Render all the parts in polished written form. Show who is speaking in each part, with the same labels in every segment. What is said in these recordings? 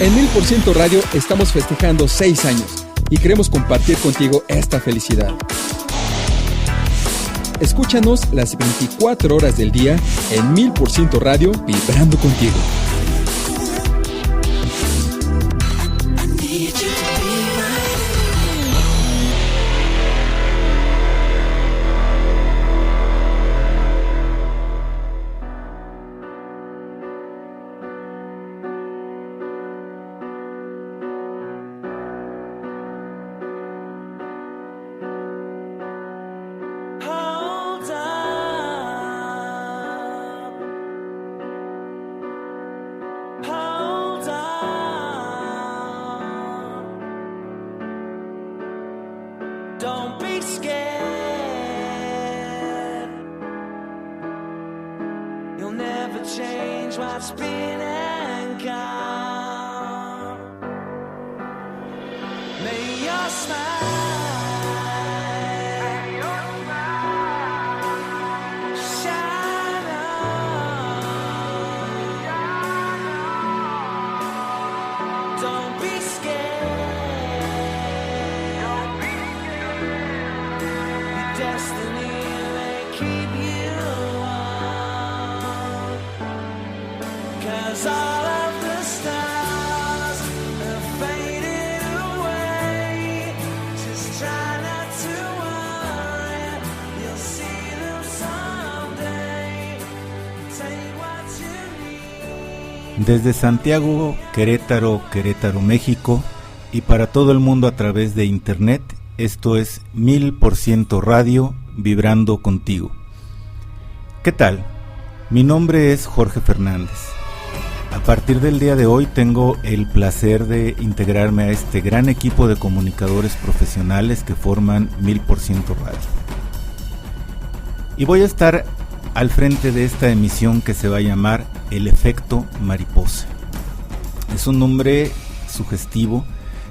Speaker 1: En 1000% Radio estamos festejando 6 años y queremos compartir contigo esta felicidad. Escúchanos las 24 horas del día en 1000% Radio, vibrando contigo.
Speaker 2: Desde Santiago, Querétaro, México, y para todo el mundo a través de internet, esto es 1000% Radio, vibrando contigo. ¿Qué tal? Mi nombre es Jorge Fernández. A partir del día de hoy tengo el placer de integrarme a este gran equipo de comunicadores profesionales que forman 1000% Radio. Y voy a estar al frente de esta emisión que se va a llamar El Efecto Mariposa. Es un nombre sugestivo,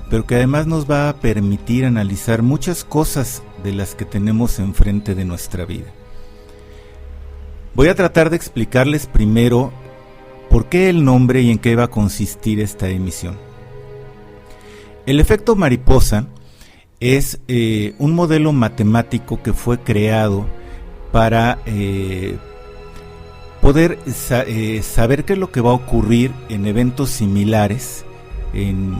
Speaker 2: pero que además nos va a permitir analizar muchas cosas de las que tenemos enfrente de nuestra vida. Voy a tratar de explicarles primero por qué el nombre y en qué va a consistir esta emisión. El efecto mariposa es un modelo matemático que fue creado para poder saber qué es lo que va a ocurrir en eventos similares, en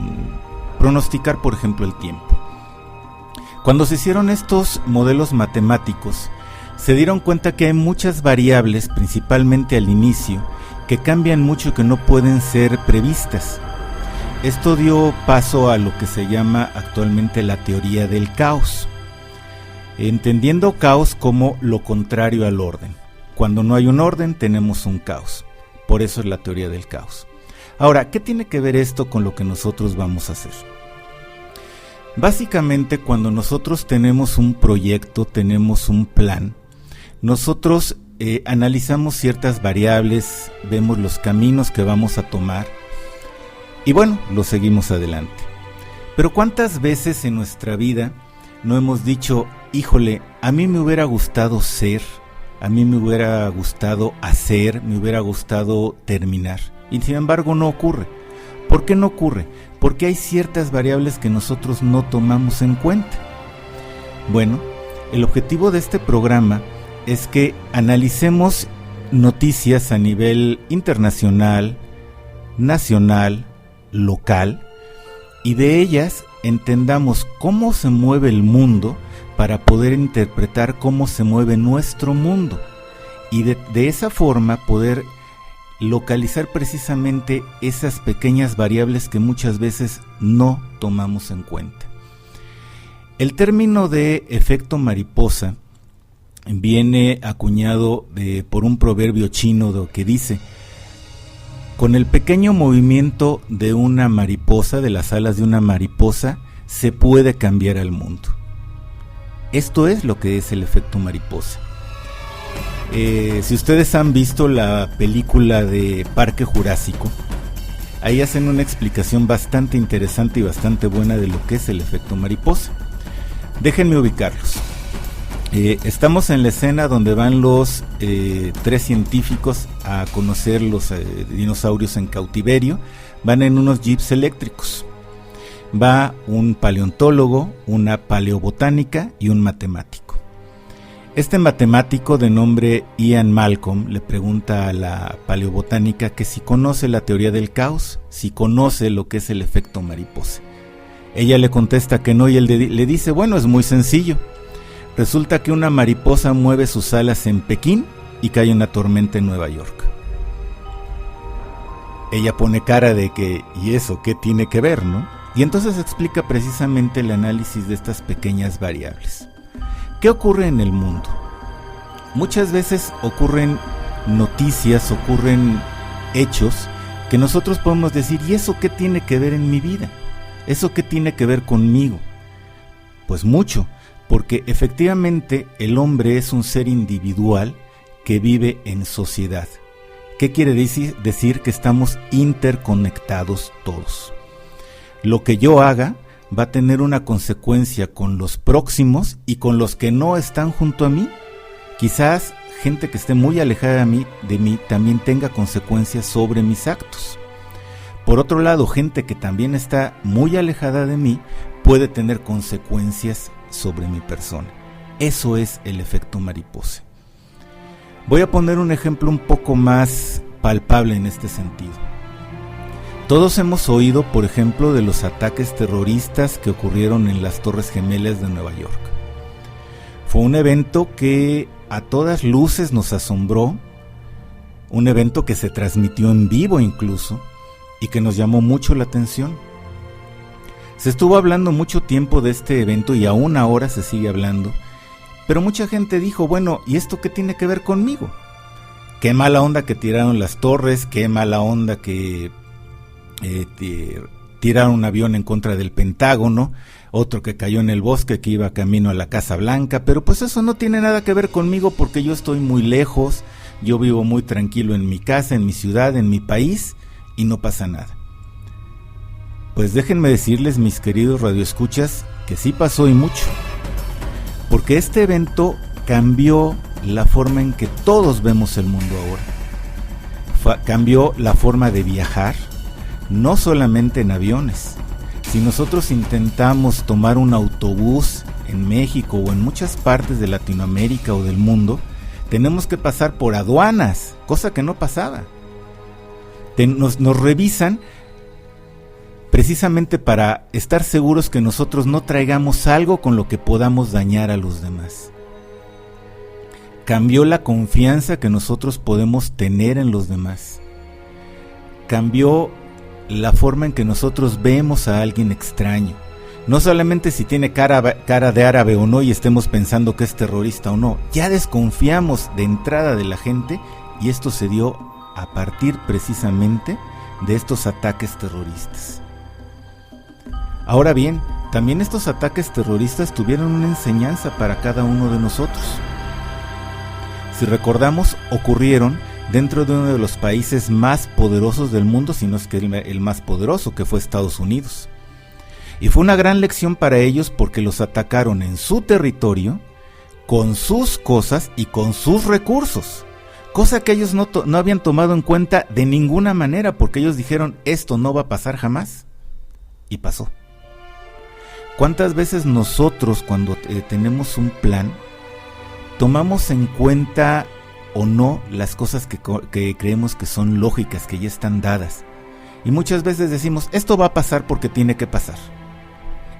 Speaker 2: pronosticar, por ejemplo, el tiempo. Cuando se hicieron estos modelos matemáticos, se dieron cuenta que hay muchas variables, principalmente al inicio, que cambian mucho y que no pueden ser previstas. Esto dio paso a lo que se llama actualmente la teoría del caos, entendiendo caos como lo contrario al orden. Cuando no hay un orden, tenemos un caos. Por eso es la teoría del caos. Ahora, ¿qué tiene que ver esto con lo que nosotros vamos a hacer? Básicamente, cuando nosotros tenemos un proyecto, tenemos un plan, nosotros analizamos ciertas variables, vemos los caminos que vamos a tomar y bueno, lo seguimos adelante. Pero ¿cuántas veces en nuestra vida no hemos dicho, híjole, a mí me hubiera gustado ser, a mí me hubiera gustado hacer, me hubiera gustado terminar? Y sin embargo no ocurre. ¿Por qué no ocurre? Porque hay ciertas variables que nosotros no tomamos en cuenta. Bueno, el objetivo de este programa es que analicemos noticias a nivel internacional, nacional, local, y de ellas entendamos cómo se mueve el mundo para poder interpretar cómo se mueve nuestro mundo y de esa forma poder localizar precisamente esas pequeñas variables que muchas veces no tomamos en cuenta. El término de efecto mariposa viene acuñado por un proverbio chino que dice: con el pequeño movimiento de una mariposa, de las alas de una mariposa, se puede cambiar el mundo. Esto es lo que es el efecto mariposa. Si ustedes han visto la película de Parque Jurásico, ahí hacen una explicación bastante interesante y bastante buena de lo que es el efecto mariposa. Déjenme ubicarlos. Estamos en la escena donde van los 3 científicos a conocer los dinosaurios en cautiverio. Van en unos jeeps eléctricos. Va un paleontólogo, una paleobotánica y un matemático. Este matemático de nombre Ian Malcolm le pregunta a la paleobotánica que si conoce la teoría del caos, si conoce lo que es el efecto mariposa. Ella le contesta que no y él le dice, bueno, es muy sencillo. Resulta que una mariposa mueve sus alas en Pekín y cae una tormenta en Nueva York. Ella pone cara de que, ¿y eso qué tiene que ver, no? Y entonces explica precisamente el análisis de estas pequeñas variables. ¿Qué ocurre en el mundo? Muchas veces ocurren noticias, ocurren hechos que nosotros podemos decir, ¿y eso qué tiene que ver en mi vida? ¿Eso qué tiene que ver conmigo? Pues mucho. Porque efectivamente el hombre es un ser individual que vive en sociedad. ¿Qué quiere decir? Que estamos interconectados todos. Lo que yo haga va a tener una consecuencia con los próximos y con los que no están junto a mí. Quizás gente que esté muy alejada de mí también tenga consecuencias sobre mis actos. Por otro lado, gente que también está muy alejada de mí puede tener consecuencias sobre mi persona. Eso es el efecto mariposa. Voy a poner un ejemplo un poco más palpable en este sentido. Todos hemos oído, por ejemplo, de los ataques terroristas que ocurrieron en las Torres Gemelas de Nueva York. Fue un evento que a todas luces nos asombró, un evento que se transmitió en vivo incluso, y que nos llamó mucho la atención. Se estuvo hablando mucho tiempo de este evento y aún ahora se sigue hablando, pero mucha gente dijo, bueno, ¿y esto qué tiene que ver conmigo? Qué mala onda que tiraron las torres, qué mala onda que tiraron un avión en contra del Pentágono, otro que cayó en el bosque que iba camino a la Casa Blanca, pero pues eso no tiene nada que ver conmigo porque yo estoy muy lejos, yo vivo muy tranquilo en mi casa, en mi ciudad, en mi país y no pasa nada. Pues déjenme decirles, mis queridos radioescuchas, que sí pasó y mucho. Porque este evento cambió la forma en que todos vemos el mundo ahora. Cambió la forma de viajar, no solamente en aviones. Si nosotros intentamos tomar un autobús en México o en muchas partes de Latinoamérica o del mundo, tenemos que pasar por aduanas, cosa que no pasaba. Nos revisan precisamente para estar seguros que nosotros no traigamos algo con lo que podamos dañar a los demás. Cambió la confianza que nosotros podemos tener en los demás. Cambió la forma en que nosotros vemos a alguien extraño. No solamente si tiene cara de árabe o no y estemos pensando que es terrorista o no. Ya desconfiamos de entrada de la gente y esto se dio a partir precisamente de estos ataques terroristas. Ahora bien, también estos ataques terroristas tuvieron una enseñanza para cada uno de nosotros. Si recordamos, ocurrieron dentro de uno de los países más poderosos del mundo, si no es que el más poderoso, que fue Estados Unidos. Y fue una gran lección para ellos porque los atacaron en su territorio, con sus cosas y con sus recursos. Cosa que ellos no habían tomado en cuenta de ninguna manera, porque ellos dijeron, esto no va a pasar jamás. Y pasó. ¿Cuántas veces nosotros, cuando tenemos un plan, tomamos en cuenta o no las cosas que creemos que son lógicas, que ya están dadas? Y muchas veces decimos, esto va a pasar porque tiene que pasar.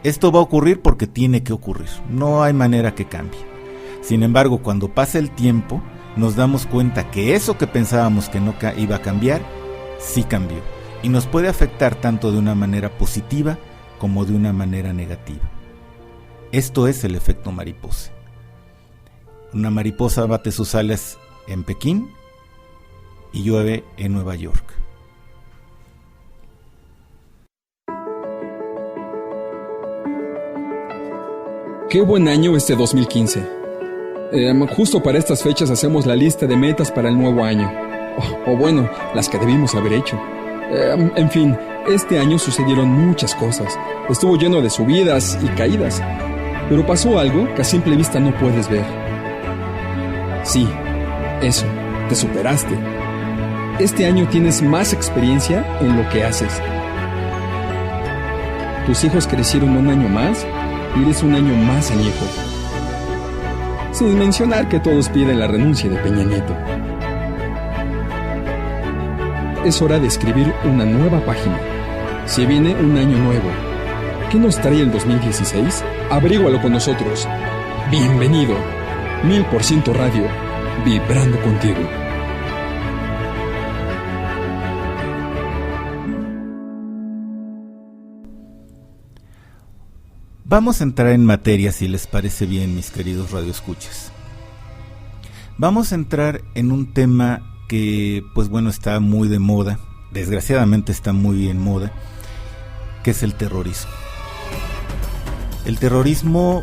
Speaker 2: Esto va a ocurrir porque tiene que ocurrir. No hay manera que cambie. Sin embargo, cuando pasa el tiempo, nos damos cuenta que eso que pensábamos que no iba a cambiar, sí cambió. Y nos puede afectar tanto de una manera positiva como de una manera negativa. Esto es el efecto mariposa. Una mariposa bate sus alas en Pekín y llueve en Nueva York.
Speaker 1: Qué buen año este 2015. Justo para estas fechas hacemos la lista de metas para el nuevo año. O bueno, las que debimos haber hecho. En fin, este año sucedieron muchas cosas. Estuvo lleno de subidas y caídas. Pero pasó algo que a simple vista no puedes ver. Sí, eso, te superaste. Este año tienes más experiencia en lo que haces. Tus hijos crecieron un año más y eres un año más añejo. Sin mencionar que todos piden la renuncia de Peña Nieto. Es hora de escribir una nueva página. Se viene un año nuevo. ¿Qué nos trae el 2016? Averígualo con nosotros. Bienvenido. 1000% Radio. Vibrando contigo.
Speaker 2: Vamos a entrar en materia, si les parece bien, mis queridos radioescuchas. Vamos a entrar en un tema que, pues bueno, está muy de moda, desgraciadamente está muy en moda, que es el terrorismo. El terrorismo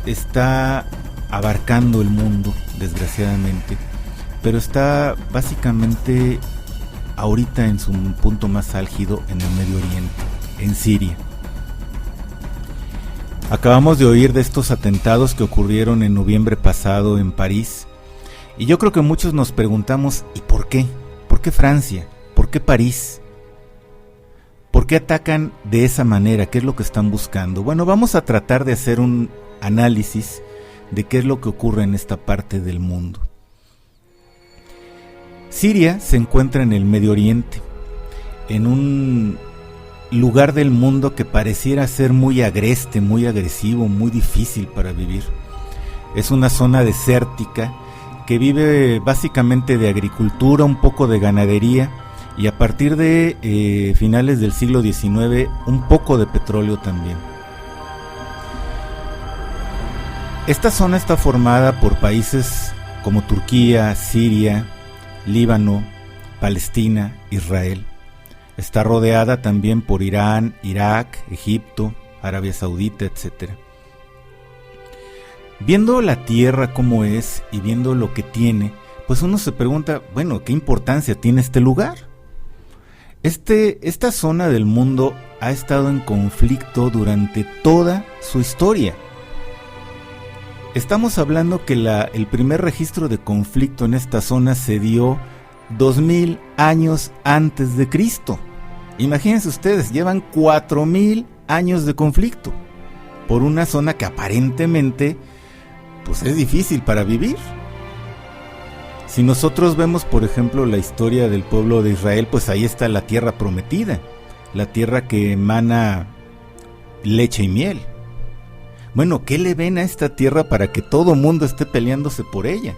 Speaker 2: está abarcando el mundo, desgraciadamente, pero está básicamente ahorita en su punto más álgido en el Medio Oriente, en Siria. Acabamos de oír de estos atentados que ocurrieron en noviembre pasado en París, y yo creo que muchos nos preguntamos, ¿y por qué? ¿Por qué Francia? ¿Por qué París? ¿Por qué atacan de esa manera? ¿Qué es lo que están buscando? Bueno, vamos a tratar de hacer un análisis de qué es lo que ocurre en esta parte del mundo. Siria se encuentra en el Medio Oriente, en un lugar del mundo que pareciera ser muy agreste, muy agresivo, muy difícil para vivir. Es una zona desértica que vive básicamente de agricultura, un poco de ganadería y a partir de finales del siglo XIX un poco de petróleo también. Esta zona está formada por países como Turquía, Siria, Líbano, Palestina, Israel. Está rodeada también por Irán, Irak, Egipto, Arabia Saudita, etc. Viendo la tierra como es y viendo lo que tiene, pues uno se pregunta, bueno, ¿qué importancia tiene este lugar? Esta zona del mundo ha estado en conflicto durante toda su historia. Estamos hablando que el primer registro de conflicto en esta zona se dio 2000 años antes de Cristo. Imagínense ustedes, llevan 4000 años de conflicto por una zona que aparentemente pues es difícil para vivir. Si nosotros vemos, por ejemplo, la historia del pueblo de Israel, pues ahí está la tierra prometida, la tierra que emana leche y miel. Bueno, ¿qué le ven a esta tierra para que todo mundo esté peleándose por ella?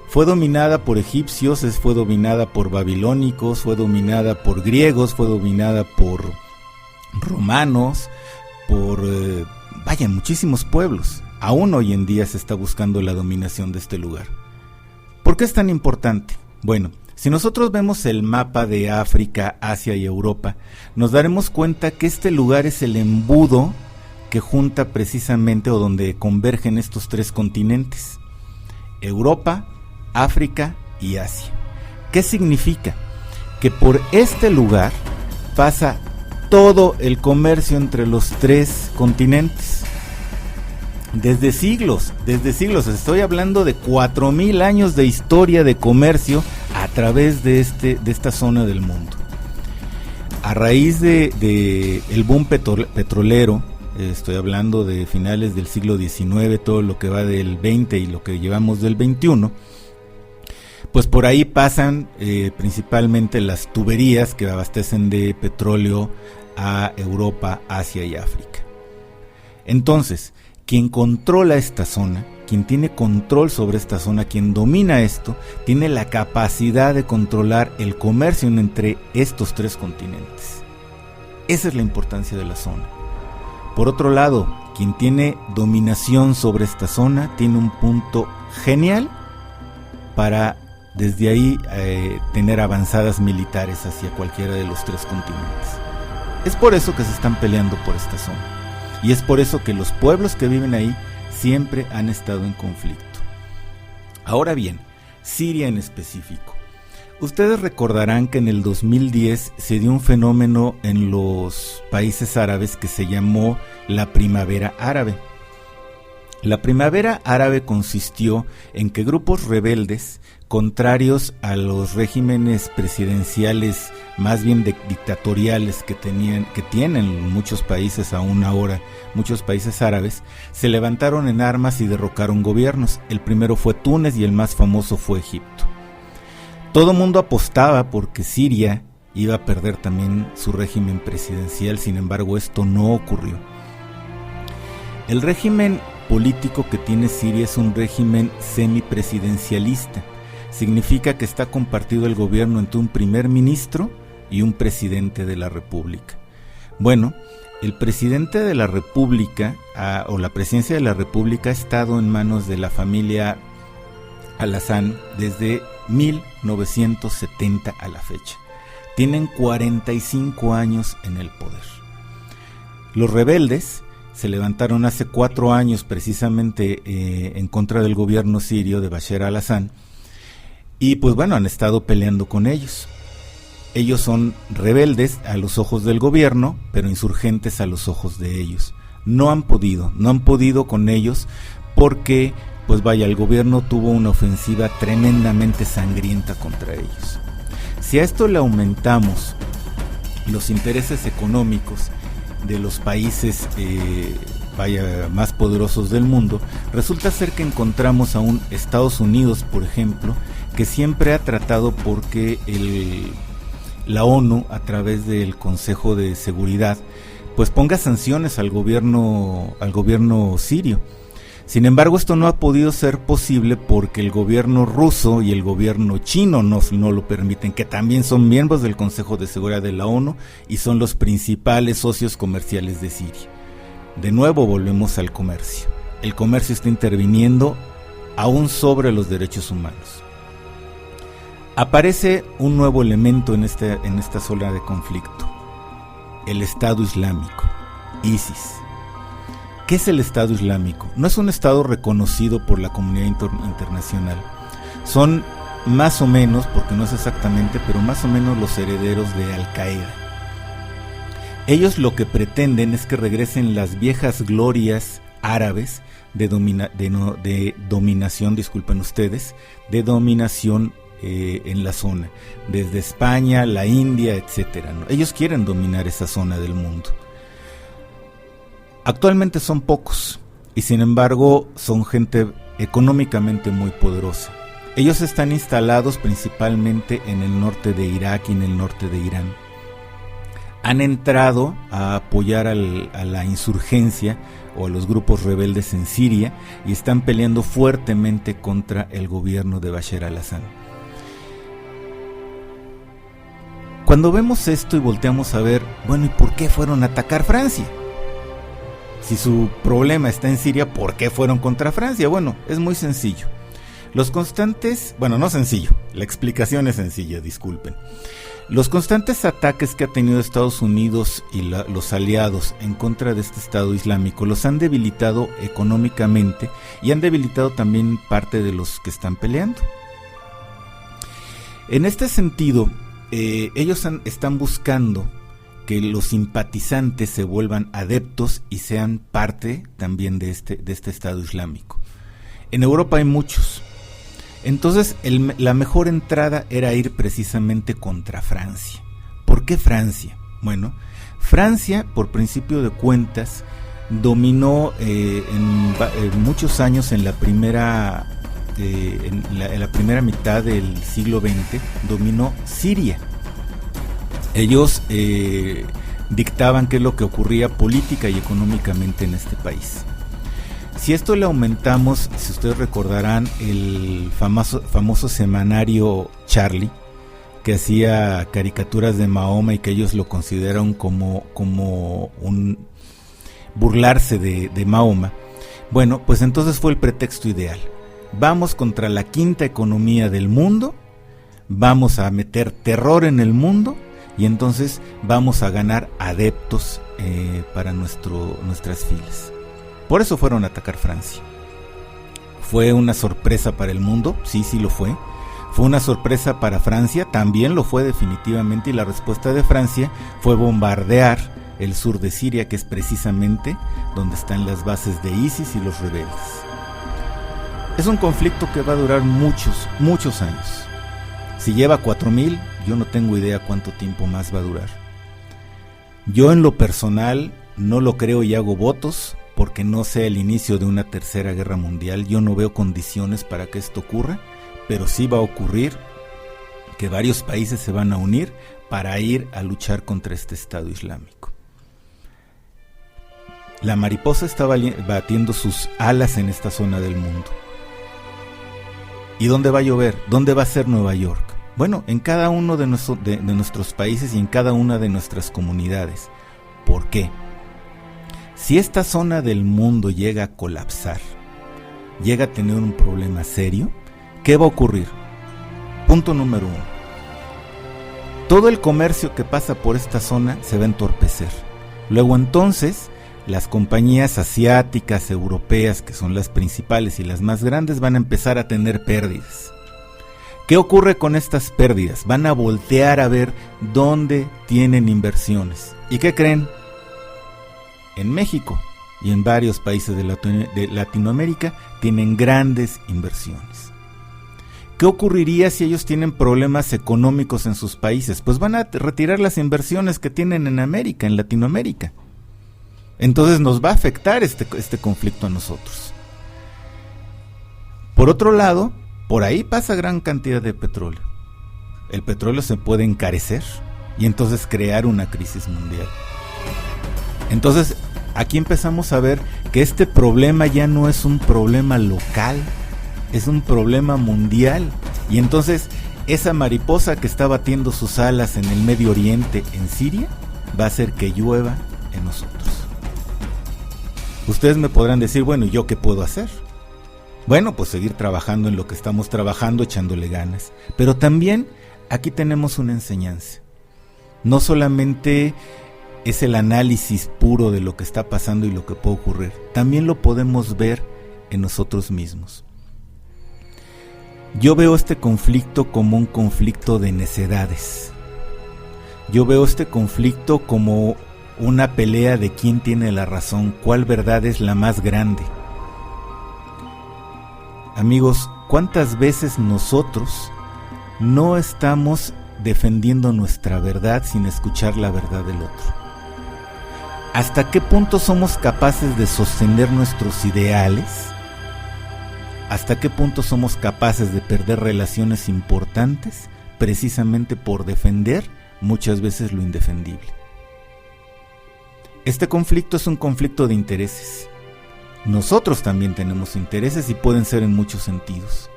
Speaker 2: Fue dominada por egipcios, fue dominada por babilónicos, fue dominada por griegos, fue dominada por romanos, por muchísimos pueblos. Aún hoy en día se está buscando la dominación de este lugar. ¿Por qué es tan importante? Bueno, si nosotros vemos el mapa de África, Asia y Europa, nos daremos cuenta que este lugar es el embudo que junta precisamente o donde convergen estos tres continentes: Europa, África y Asia. ¿Qué significa? Que por este lugar pasa todo el comercio entre los tres continentes. Desde siglos, estoy hablando de 4000 años de historia de comercio a través de esta zona del mundo. A raíz de el boom petrolero, estoy hablando de finales del siglo XIX, todo lo que va del 20 y lo que llevamos del 21, pues por ahí pasan principalmente las tuberías que abastecen de petróleo a Europa, Asia y África. Entonces, quien controla esta zona, quien tiene control sobre esta zona, quien domina esto, tiene la capacidad de controlar el comercio entre estos tres continentes. Esa es la importancia de la zona. Por otro lado, quien tiene dominación sobre esta zona tiene un punto genial para desde ahí tener avanzadas militares hacia cualquiera de los tres continentes. Es por eso que se están peleando por esta zona. Y es por eso que los pueblos que viven ahí siempre han estado en conflicto. Ahora bien, Siria en específico. Ustedes recordarán que en el 2010 se dio un fenómeno en los países árabes que se llamó la Primavera Árabe. La primavera árabe consistió en que grupos rebeldes, contrarios a los regímenes presidenciales más bien dictatoriales que tienen muchos países aún ahora, muchos países árabes, se levantaron en armas y derrocaron gobiernos. El primero fue Túnez y el más famoso fue Egipto. Todo mundo apostaba porque Siria iba a perder también su régimen presidencial, sin embargo esto no ocurrió. El régimen político que tiene Siria es un régimen semipresidencialista. Significa que está compartido el gobierno entre un primer ministro y un presidente de la república. Bueno, el presidente de la república o la presidencia de la república ha estado en manos de la familia Al-Hassan desde 1970 a la fecha. Tienen 45 años en el poder. Los rebeldes se levantaron hace 4 años precisamente en contra del gobierno sirio de Bashar al-Assad. Y pues bueno, han estado peleando con ellos. Ellos son rebeldes a los ojos del gobierno, pero insurgentes a los ojos de ellos. No han podido con ellos porque, pues vaya, el gobierno tuvo una ofensiva tremendamente sangrienta contra ellos. Si a esto le aumentamos los intereses económicos de los países más poderosos del mundo, resulta ser que encontramos a un Estados Unidos, por ejemplo, que siempre ha tratado porque la ONU, a través del Consejo de Seguridad, pues ponga sanciones al gobierno sirio. Sin embargo, esto no ha podido ser posible porque el gobierno ruso y el gobierno chino no lo permiten, que también son miembros del Consejo de Seguridad de la ONU y son los principales socios comerciales de Siria. De nuevo volvemos al comercio. El comercio está interviniendo aún sobre los derechos humanos. Aparece un nuevo elemento en esta zona de conflicto: el Estado Islámico, ISIS. ¿Qué es el Estado Islámico? No es un Estado reconocido por la comunidad internacional. Son más o menos, porque no es exactamente, pero más o menos los herederos de Al-Qaeda. Ellos lo que pretenden es que regresen las viejas glorias árabes de dominación en la zona, desde España, la India, etcétera, ¿no? Ellos quieren dominar esa zona del mundo. Actualmente son pocos y sin embargo son gente económicamente muy poderosa. Ellos están instalados principalmente en el norte de Irak y en el norte de Irán. Han entrado a apoyar a la insurgencia o a los grupos rebeldes en Siria y están peleando fuertemente contra el gobierno de Bashar al-Assad. Cuando vemos esto y volteamos a ver, bueno, ¿y por qué fueron a atacar Francia? Si su problema está en Siria, ¿por qué fueron contra Francia? Bueno, es muy sencillo. Los constantes, no sencillo, la explicación es sencilla, disculpen. Los constantes ataques que ha tenido Estados Unidos y los aliados en contra de este Estado Islámico los han debilitado económicamente y han debilitado también parte de los que están peleando. En este sentido, ellos están buscando que los simpatizantes se vuelvan adeptos y sean parte también de este Estado Islámico. En Europa hay muchos. Entonces la mejor entrada era ir precisamente contra Francia. ¿Por qué Francia? Bueno, Francia, por principio de cuentas, dominó en muchos años en la primera mitad del siglo XX, dominó Siria. Ellos dictaban qué es lo que ocurría política y económicamente en este país. Si esto le aumentamos, si ustedes recordarán el famoso semanario Charlie, que hacía caricaturas de Mahoma y que ellos lo consideran como un burlarse de Mahoma, bueno, pues entonces fue el pretexto ideal. Vamos contra la quinta economía del mundo, vamos a meter terror en el mundo y entonces vamos a ganar adeptos para nuestras filas. Por eso fueron a atacar Francia. ¿Fue una sorpresa para el mundo? Sí lo fue. ¿Fue una sorpresa para Francia? También lo fue definitivamente, y la respuesta de Francia fue bombardear el sur de Siria, que es precisamente donde están las bases de ISIS y los rebeldes. Es un conflicto que va a durar muchos años. Si lleva 4000, yo no tengo idea cuánto tiempo más va a durar. Yo en lo personal no lo creo y hago votos porque no sea el inicio de una tercera guerra mundial. Yo no veo condiciones para que esto ocurra, pero sí va a ocurrir que varios países se van a unir para ir a luchar contra este Estado Islámico. La mariposa está batiendo sus alas en esta zona del mundo. ¿Y dónde va a llover? ¿Dónde va a ser Nueva York? Bueno, en cada uno de nuestros países y en cada una de nuestras comunidades. ¿Por qué? Si esta zona del mundo llega a colapsar, llega a tener un problema serio, ¿qué va a ocurrir? Punto número 1. Todo el comercio que pasa por esta zona se va a entorpecer. Luego entonces, las compañías asiáticas, europeas, que son las principales y las más grandes, van a empezar a tener pérdidas. ¿Qué ocurre con estas pérdidas? Van a voltear a ver dónde tienen inversiones. ¿Y qué creen? En México y en varios países de Latinoamérica tienen grandes inversiones. ¿Qué ocurriría si ellos tienen problemas económicos en sus países? Pues van a retirar las inversiones que tienen en América, en Latinoamérica. Entonces nos va a afectar este conflicto a nosotros. Por otro lado, por ahí pasa gran cantidad de petróleo. El petróleo se puede encarecer y entonces crear una crisis mundial. Entonces, aquí empezamos a ver que este problema ya no es un problema local, es un problema mundial. Y entonces, esa mariposa que está batiendo sus alas en el Medio Oriente, en Siria, va a hacer que llueva en nosotros. Ustedes me podrán decir, bueno, ¿y yo qué puedo hacer? Bueno, pues seguir trabajando en lo que estamos trabajando, echándole ganas. Pero también aquí tenemos una enseñanza. No solamente es el análisis puro de lo que está pasando y lo que puede ocurrir. También lo podemos ver en nosotros mismos. Yo veo este conflicto como un conflicto de necedades. Yo veo este conflicto como una pelea de quién tiene la razón, cuál verdad es la más grande. Amigos, ¿cuántas veces nosotros no estamos defendiendo nuestra verdad sin escuchar la verdad del otro? ¿Hasta qué punto somos capaces de sostener nuestros ideales? ¿Hasta qué punto somos capaces de perder relaciones importantes precisamente por defender muchas veces lo indefendible? Este conflicto es un conflicto de intereses. Nosotros también tenemos intereses y pueden ser en muchos sentidos.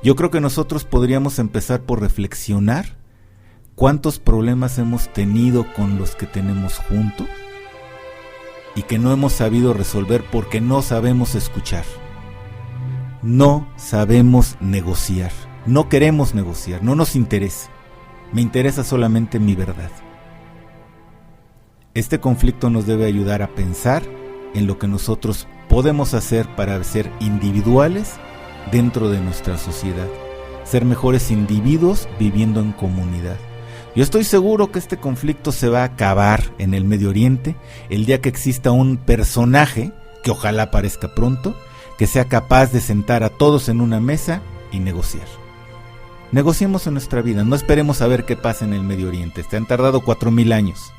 Speaker 2: Yo creo que nosotros podríamos empezar por reflexionar cuántos problemas hemos tenido con los que tenemos juntos y que no hemos sabido resolver porque no sabemos escuchar. No sabemos negociar, no queremos negociar, no nos interesa. Me interesa solamente mi verdad. Este conflicto nos debe ayudar a pensar en lo que nosotros podemos hacer para ser individuales dentro de nuestra sociedad, ser mejores individuos viviendo en comunidad. Yo estoy seguro que este conflicto se va a acabar en el Medio Oriente el día que exista un personaje, que ojalá aparezca pronto, que sea capaz de sentar a todos en una mesa y negociar. Negociemos en nuestra vida, no esperemos a ver qué pasa en el Medio Oriente. Han tardado 4000 años.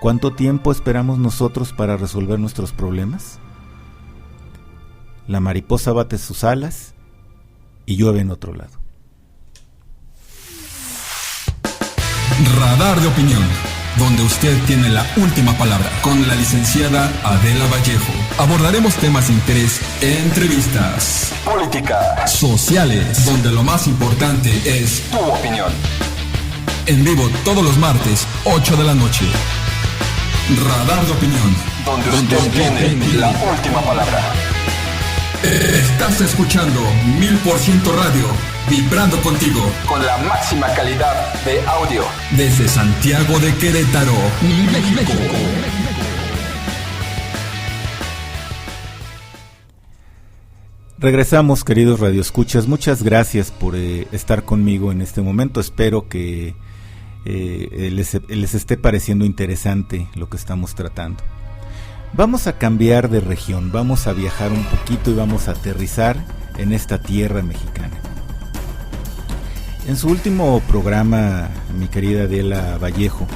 Speaker 2: ¿Cuánto tiempo esperamos nosotros para resolver nuestros problemas? La mariposa bate sus alas y llueve en otro lado.
Speaker 1: Radar de Opinión, donde usted tiene la última palabra. Con la licenciada Adela Vallejo abordaremos temas de interés, entrevistas, política, sociales, donde lo más importante es tu opinión. En vivo todos los martes, 8 de la noche. Radar de Opinión, donde usted tiene la última palabra. Estás escuchando 1000% Radio, vibrando contigo con la máxima calidad de audio desde Santiago de Querétaro, México.
Speaker 2: Regresamos, queridos radioescuchas. Muchas gracias por estar conmigo en este momento. Espero que les esté pareciendo interesante lo que estamos tratando. Vamos a cambiar de región, vamos a viajar un poquito y vamos a aterrizar en esta tierra mexicana. En su último programa, mi querida Adela Vallejo,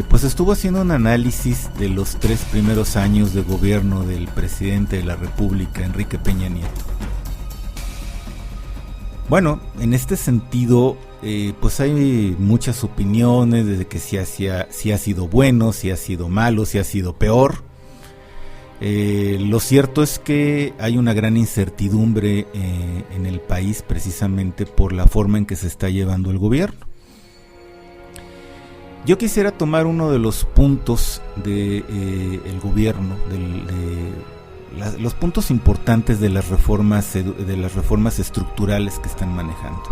Speaker 2: pues estuvo haciendo un análisis de los 3 primeros años de gobierno del presidente de la República, Enrique Peña Nieto. Bueno, en este sentido, pues hay muchas opiniones de que si ha sido bueno, si ha sido malo, si ha sido peor. Lo cierto es que hay una gran incertidumbre en el país precisamente por la forma en que se está llevando el gobierno. Yo quisiera tomar uno de los puntos del gobierno, los puntos importantes de las reformas estructurales que están manejando.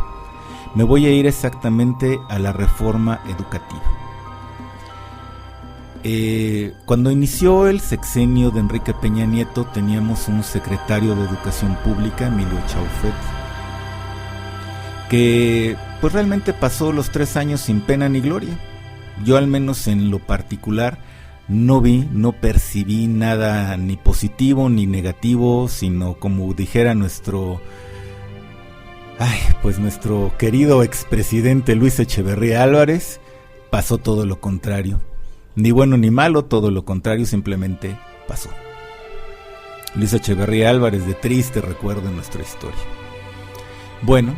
Speaker 2: Me voy a ir exactamente a la reforma educativa. Cuando inició el sexenio de Enrique Peña Nieto, teníamos un secretario de Educación Pública, Emilio Chaufet, que pues realmente pasó los 3 años sin pena ni gloria. Yo, al menos en lo particular, no percibí nada ni positivo ni negativo, sino, como dijera nuestro querido expresidente Luis Echeverría Álvarez, pasó todo lo contrario. Ni bueno ni malo, todo lo contrario, simplemente pasó. Luis Echeverría Álvarez, de triste recuerdo en nuestra historia. Bueno,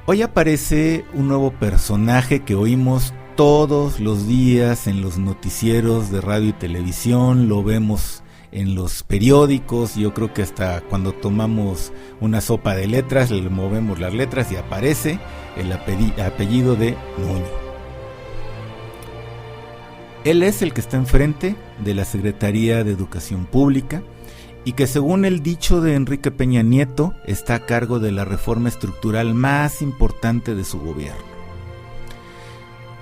Speaker 2: hoy aparece un nuevo personaje que oímos todos los días en los noticieros de radio y televisión, lo vemos en los periódicos. Yo creo que hasta cuando tomamos una sopa de letras, le movemos las letras y aparece el apellido de Nuño. Él es el que está enfrente de la Secretaría de Educación Pública y que, según el dicho de Enrique Peña Nieto, está a cargo de la reforma estructural más importante de su gobierno.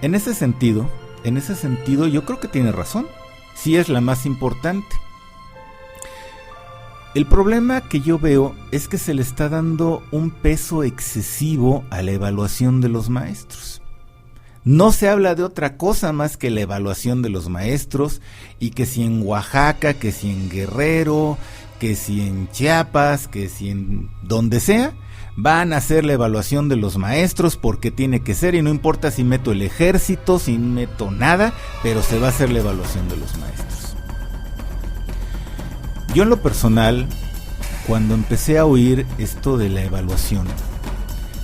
Speaker 2: En ese sentido, yo creo que tiene razón. Sí es la más importante. El problema que yo veo es que se le está dando un peso excesivo a la evaluación de los maestros. No se habla de otra cosa más que la evaluación de los maestros, y que si en Oaxaca, que si en Guerrero, que si en Chiapas, que si en donde sea, van a hacer la evaluación de los maestros porque tiene que ser, y no importa si meto el ejército, si meto nada, pero se va a hacer la evaluación de los maestros. Yo, en lo personal, cuando empecé a oír esto de la evaluación,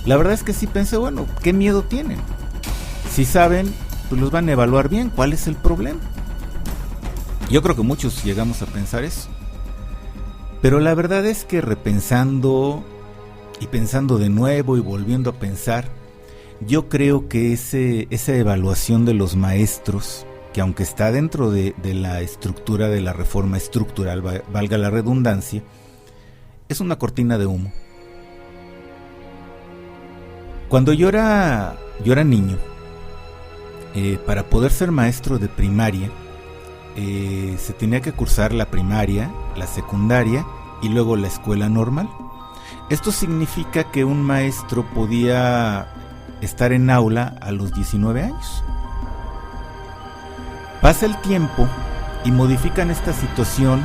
Speaker 2: la verdad es que sí pensé, bueno, ¿qué miedo tienen? Si saben, pues los van a evaluar bien, ¿cuál es el problema? Yo creo que muchos llegamos a pensar eso. Pero la verdad es que, repensando y pensando de nuevo y volviendo a pensar, yo creo que esa evaluación de los maestros, que aunque está dentro de la estructura de la reforma estructural, valga la redundancia, es una cortina de humo. Cuando yo era niño, para poder ser maestro de primaria, se tenía que cursar la primaria, la secundaria y luego la escuela normal. Esto significa que un maestro podía estar en aula a los 19 años. Pasa el tiempo y modifican esta situación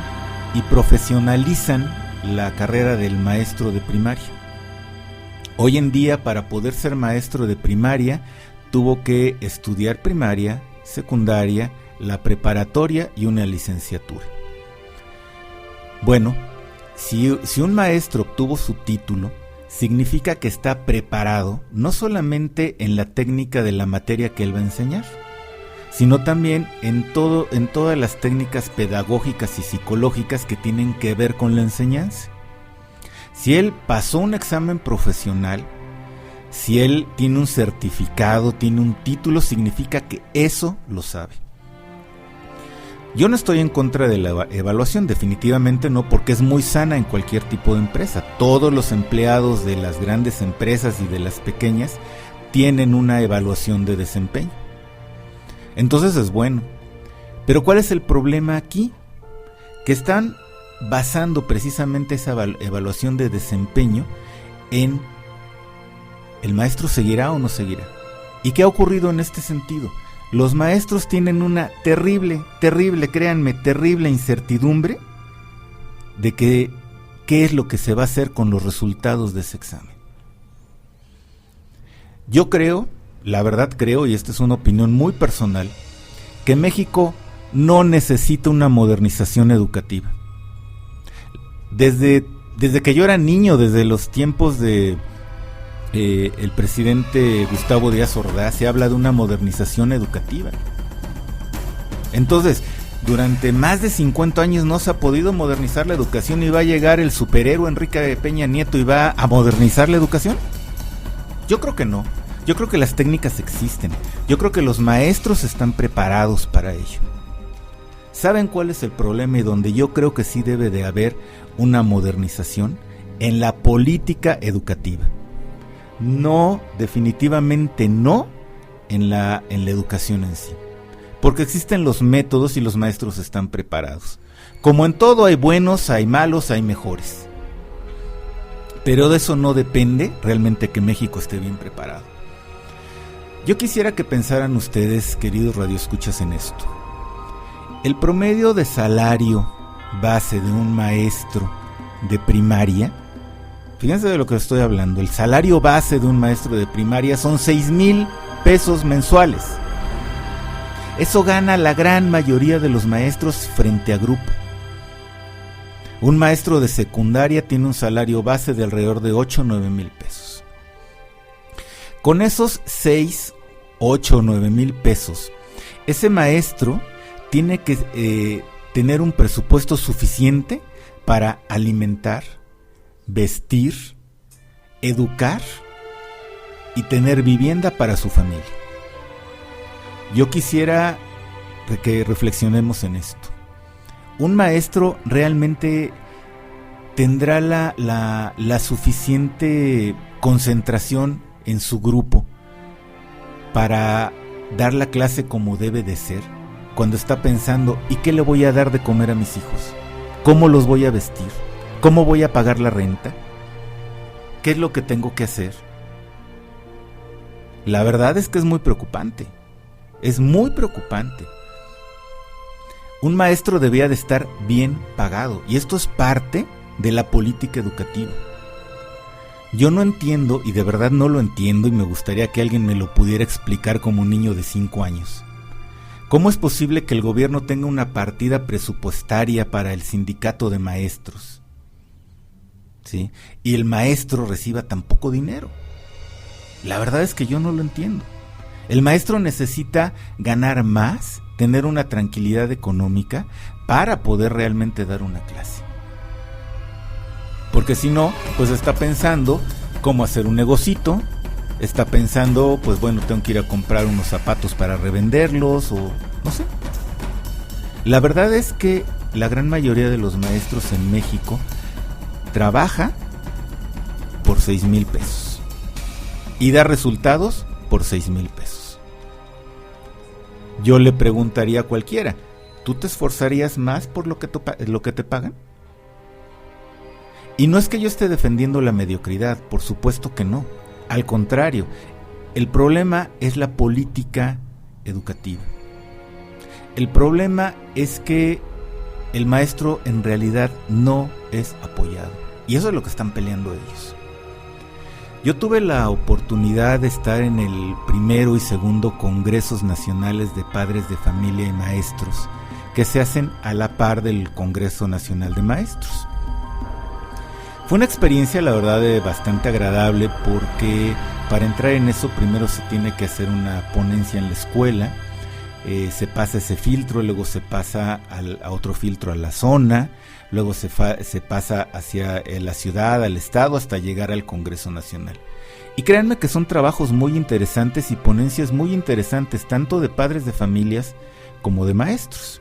Speaker 2: y profesionalizan la carrera del maestro de primaria. Hoy en día, para poder ser maestro de primaria, tuvo que estudiar primaria, secundaria, la preparatoria y una licenciatura. Bueno, si un maestro obtuvo su título, significa que está preparado no solamente en la técnica de la materia que él va a enseñar, sino también en todas las técnicas pedagógicas y psicológicas que tienen que ver con la enseñanza. Si él pasó un examen profesional, si él tiene un certificado, tiene un título, significa que eso lo sabe. Yo no estoy en contra de la evaluación, definitivamente no, porque es muy sana en cualquier tipo de empresa. Todos los empleados de las grandes empresas y de las pequeñas tienen una evaluación de desempeño. Entonces es bueno. Pero ¿cuál es el problema aquí? Que están basando precisamente esa evaluación de desempeño en ¿el maestro seguirá o no seguirá? ¿Y qué ha ocurrido en este sentido? Los maestros tienen una terrible, créanme, terrible incertidumbre de qué es lo que se va a hacer con los resultados de ese examen. Yo creo, la verdad creo, y esta es una opinión muy personal, que México no necesita una modernización educativa. Desde que yo era niño, desde los tiempos de el presidente Gustavo Díaz Ordaz, se habla de una modernización educativa. Entonces, durante más de 50 años no se ha podido modernizar la educación, y va a llegar el superhéroe Enrique Peña Nieto y va a modernizar la educación. Yo creo que no. Yo creo que las técnicas existen. Yo creo que los maestros están preparados para ello. ¿Saben cuál es el problema y donde yo creo que sí debe de haber una modernización? En la política educativa. No, definitivamente no en la educación en sí. Porque existen los métodos y los maestros están preparados. Como en todo, hay buenos, hay malos, hay mejores. Pero de eso no depende realmente que México esté bien preparado. Yo quisiera que pensaran ustedes, queridos radioescuchas, en esto. El promedio de salario base de un maestro de primaria, fíjense de lo que estoy hablando, el salario base de un maestro de primaria son 6,000 pesos mensuales. Eso gana la gran mayoría de los maestros frente a grupo. Un maestro de secundaria tiene un salario base de alrededor de 8 o 9 mil pesos. Con esos 6, 8 o 9 mil pesos, ese maestro tiene que tener un presupuesto suficiente para alimentar, vestir, educar y tener vivienda para su familia. Yo quisiera que reflexionemos en esto. Un maestro realmente tendrá la suficiente concentración en su grupo para dar la clase como debe de ser, cuando está pensando, ¿y qué le voy a dar de comer a mis hijos? ¿Cómo los voy a vestir? ¿Cómo voy a pagar la renta? ¿Qué es lo que tengo que hacer? La verdad es que es muy preocupante. Es muy preocupante. Un maestro debía de estar bien pagado, y esto es parte de la política educativa. Yo no entiendo, y de verdad no lo entiendo, y me gustaría que alguien me lo pudiera explicar como un niño de 5 años. ¿Cómo es posible que el gobierno tenga una partida presupuestaria para el sindicato de maestros? ¿Sí? Y el maestro reciba tan poco dinero. La verdad es que yo no lo entiendo. El maestro necesita ganar más, tener una tranquilidad económica para poder realmente dar una clase. Porque si no, pues está pensando cómo hacer un negocito, está pensando, pues bueno, tengo que ir a comprar unos zapatos para revenderlos o no sé. La verdad es que la gran mayoría de los maestros en México trabaja por 6,000 pesos y da resultados por 6,000 pesos. Yo le preguntaría a cualquiera, ¿tú te esforzarías más por lo que te pagan? Y no es que yo esté defendiendo la mediocridad, por supuesto que no. Al contrario, el problema es la política educativa. El problema es que el maestro en realidad no es apoyado. Y eso es lo que están peleando ellos. Yo tuve la oportunidad de estar en el primero y segundo Congresos Nacionales de Padres de Familia y Maestros, que se hacen a la par del Congreso Nacional de Maestros. Fue una experiencia, la verdad, bastante agradable, porque para entrar en eso primero se tiene que hacer una ponencia en la escuela, se pasa ese filtro, luego se pasa a otro filtro a la zona, luego se pasa hacia la ciudad, al estado, hasta llegar al Congreso Nacional. Y créanme que son trabajos muy interesantes y ponencias muy interesantes, tanto de padres de familias como de maestros.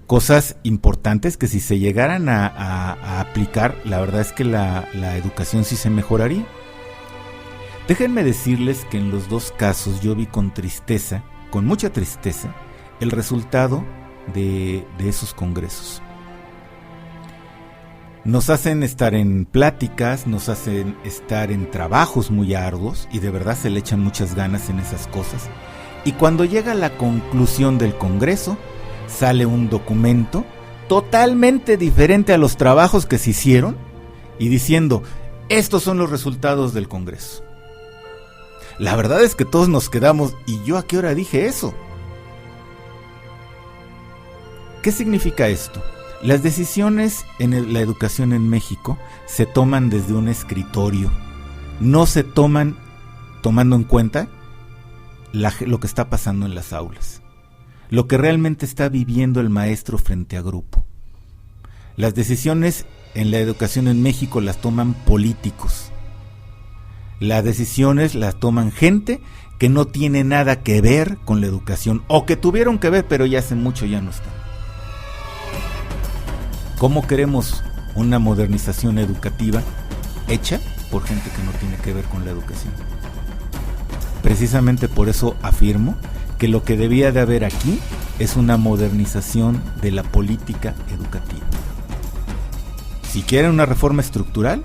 Speaker 2: Cosas importantes que si se llegaran a aplicar, la verdad es que la educación sí se mejoraría. Déjenme decirles que en los dos casos yo vi con tristeza, con mucha tristeza, el resultado de esos congresos. Nos hacen estar en pláticas, nos hacen estar en trabajos muy arduos y de verdad se le echan muchas ganas en esas cosas. Y cuando llega la conclusión del Congreso, sale un documento totalmente diferente a los trabajos que se hicieron y diciendo, estos son los resultados del Congreso. La verdad es que todos nos quedamos, ¿y yo a qué hora dije eso? ¿Qué significa esto? Las decisiones en la educación en México se toman desde un escritorio, no se toman tomando en cuenta lo que está pasando en las aulas, lo que realmente está viviendo el maestro frente a grupo. Las decisiones en la educación en México las toman políticos, las decisiones las toman gente que no tiene nada que ver con la educación, o que tuvieron que ver pero ya hace mucho ya no están. ¿Cómo queremos una modernización educativa hecha por gente que no tiene que ver con la educación? Precisamente por eso afirmo que lo que debía de haber aquí es una modernización de la política educativa. Si quieren una reforma estructural,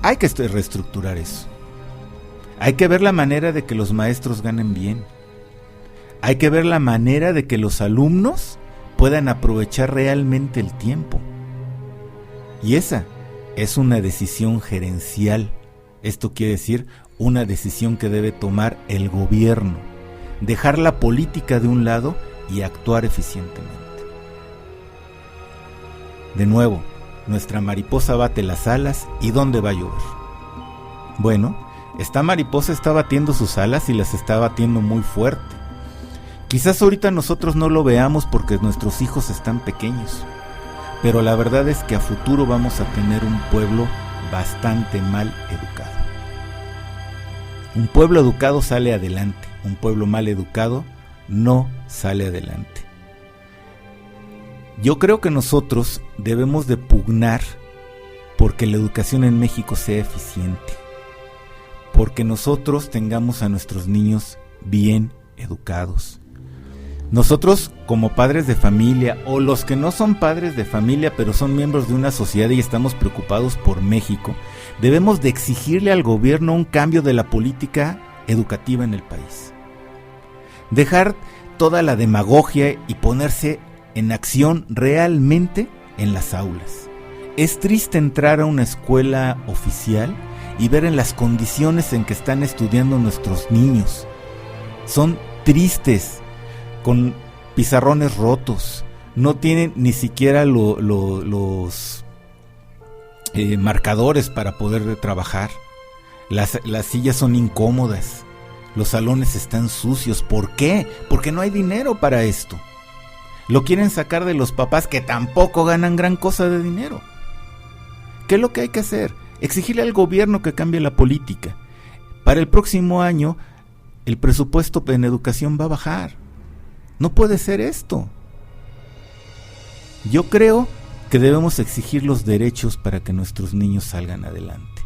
Speaker 2: hay que reestructurar eso. Hay que ver la manera de que los maestros ganen bien. Hay que ver la manera de que los alumnos puedan aprovechar realmente el tiempo. Y esa es una decisión gerencial. Esto quiere decir una decisión que debe tomar el gobierno. Dejar la política de un lado y actuar eficientemente. De nuevo, nuestra mariposa bate las alas, ¿y dónde va a llover? Bueno, esta mariposa está batiendo sus alas y las está batiendo muy fuerte. Quizás ahorita nosotros no lo veamos porque nuestros hijos están pequeños. Pero la verdad es que a futuro vamos a tener un pueblo bastante mal educado. Un pueblo educado sale adelante, un pueblo mal educado no sale adelante. Yo creo que nosotros debemos de pugnar porque la educación en México sea eficiente, porque nosotros tengamos a nuestros niños bien educados. Nosotros como padres de familia o los que no son padres de familia pero son miembros de una sociedad y estamos preocupados por México, debemos de exigirle al gobierno un cambio de la política educativa en el país. Dejar toda la demagogia y ponerse en acción realmente en las aulas. Es triste entrar a una escuela oficial y ver en las condiciones en que están estudiando nuestros niños. Son tristes, con pizarrones rotos, no tienen ni siquiera los marcadores para poder trabajar, las sillas son incómodas, los salones están sucios. ¿Por qué? Porque no hay dinero para esto. Lo quieren sacar de los papás que tampoco ganan gran cosa de dinero. ¿Qué es lo que hay que hacer? Exigirle al gobierno que cambie la política. Para el próximo año, el presupuesto en educación va a bajar. No puede ser esto. Yo creo que debemos exigir los derechos para que nuestros niños salgan adelante.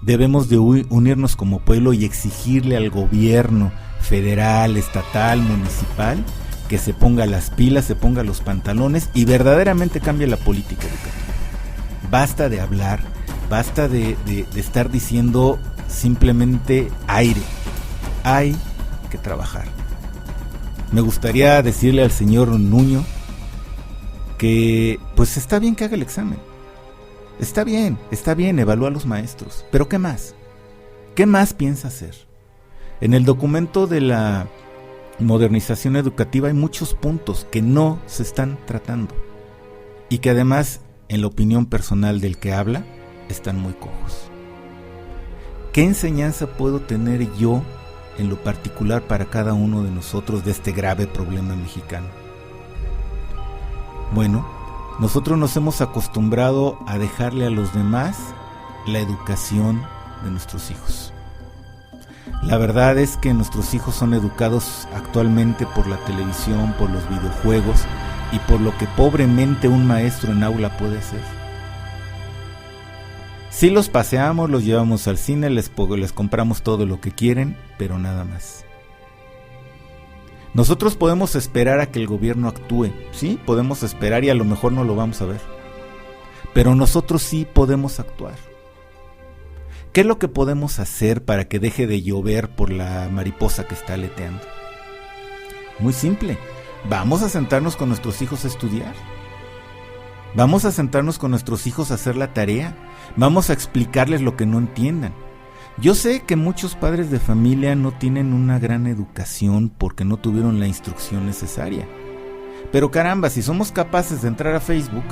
Speaker 2: Debemos de unirnos como pueblo y exigirle al gobierno federal, estatal, municipal, que se ponga las pilas, se ponga los pantalones y verdaderamente cambie la política educativa. Basta de hablar, basta de estar diciendo simplemente aire. Hay que trabajar. Me gustaría decirle al señor Nuño que pues está bien que haga el examen. Está bien, evalúa a los maestros. Pero ¿qué más? ¿Qué más piensa hacer? En el documento de la modernización educativa hay muchos puntos que no se están tratando y que además, en la opinión personal del que habla, están muy cojos. ¿Qué enseñanza puedo tener yo en lo particular para cada uno de nosotros de este grave problema mexicano? Bueno, nosotros nos hemos acostumbrado a dejarle a los demás la educación de nuestros hijos. La verdad es que nuestros hijos son educados actualmente por la televisión, por los videojuegos y por lo que pobremente un maestro en aula puede hacer. Sí los paseamos, los llevamos al cine, les compramos todo lo que quieren, pero nada más. Nosotros podemos esperar a que el gobierno actúe, sí, podemos esperar y a lo mejor no lo vamos a ver. pero nosotros sí podemos actuar. ¿Qué es lo que podemos hacer para que deje de llover por la mariposa que está aleteando? Muy simple, vamos a sentarnos con nuestros hijos a estudiar. Vamos a sentarnos con nuestros hijos a hacer la tarea. Vamos a explicarles lo que no entiendan. Yo sé que muchos padres de familia no tienen una gran educación porque no tuvieron la instrucción necesaria. Pero caramba, si somos capaces de entrar a Facebook,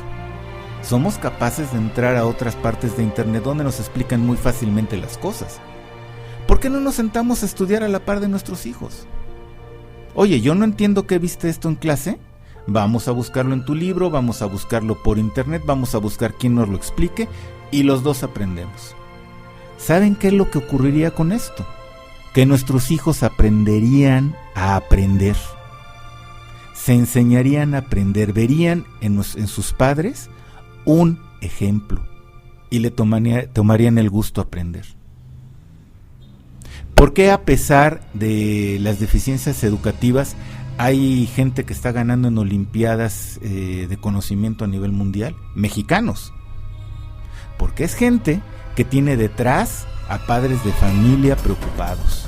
Speaker 2: somos capaces de entrar a otras partes de internet donde nos explican muy fácilmente las cosas. ¿Por qué no nos sentamos a estudiar a la par de nuestros hijos? Oye, yo no entiendo qué viste esto en clase. Vamos a buscarlo en tu libro, vamos a buscarlo por internet, vamos a buscar quien nos lo explique y los dos aprendemos. ¿Saben qué es lo que ocurriría con esto? Que nuestros hijos aprenderían a aprender. Se enseñarían a aprender, verían en sus padres un ejemplo y le tomarían el gusto a aprender. ¿Por qué a pesar de las deficiencias educativas hay gente que está ganando en olimpiadas de conocimiento a nivel mundial? Mexicanos. Porque es gente que tiene detrás a padres de familia preocupados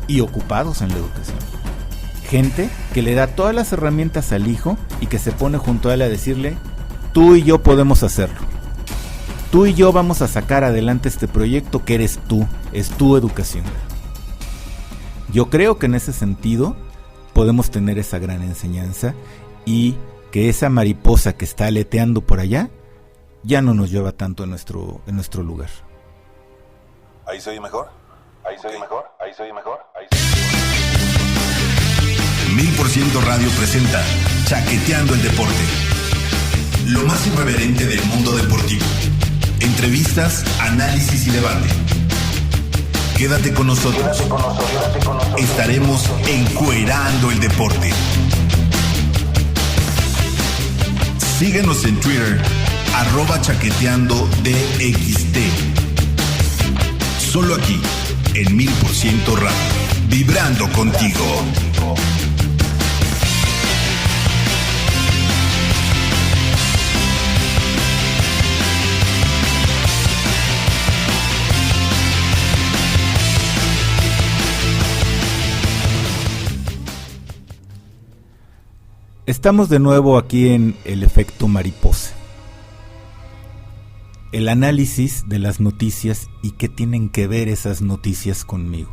Speaker 2: y ocupados en la educación. Gente que le da todas las herramientas al hijo y que se pone junto a él a decirle: tú y yo podemos hacerlo. Tú y yo vamos a sacar adelante este proyecto que eres tú, es tu educación. Yo creo que en ese sentido podemos tener esa gran enseñanza y que esa mariposa que está aleteando por allá ya no nos lleva tanto en nuestro lugar.
Speaker 3: Ahí se oye mejor. Ahí se oye mejor. Ahí se oye mejor. 1000% Radio presenta Chaqueteando el Deporte. Lo más irreverente del mundo deportivo. Entrevistas, análisis y debate. Quédate con nosotros. Estaremos encuerando el deporte. Síguenos en Twitter, @chaqueteandodxt. Solo aquí, en 1000% Radio. Vibrando contigo.
Speaker 2: Estamos de nuevo aquí en el efecto mariposa. El análisis de las noticias y qué tienen que ver esas noticias conmigo.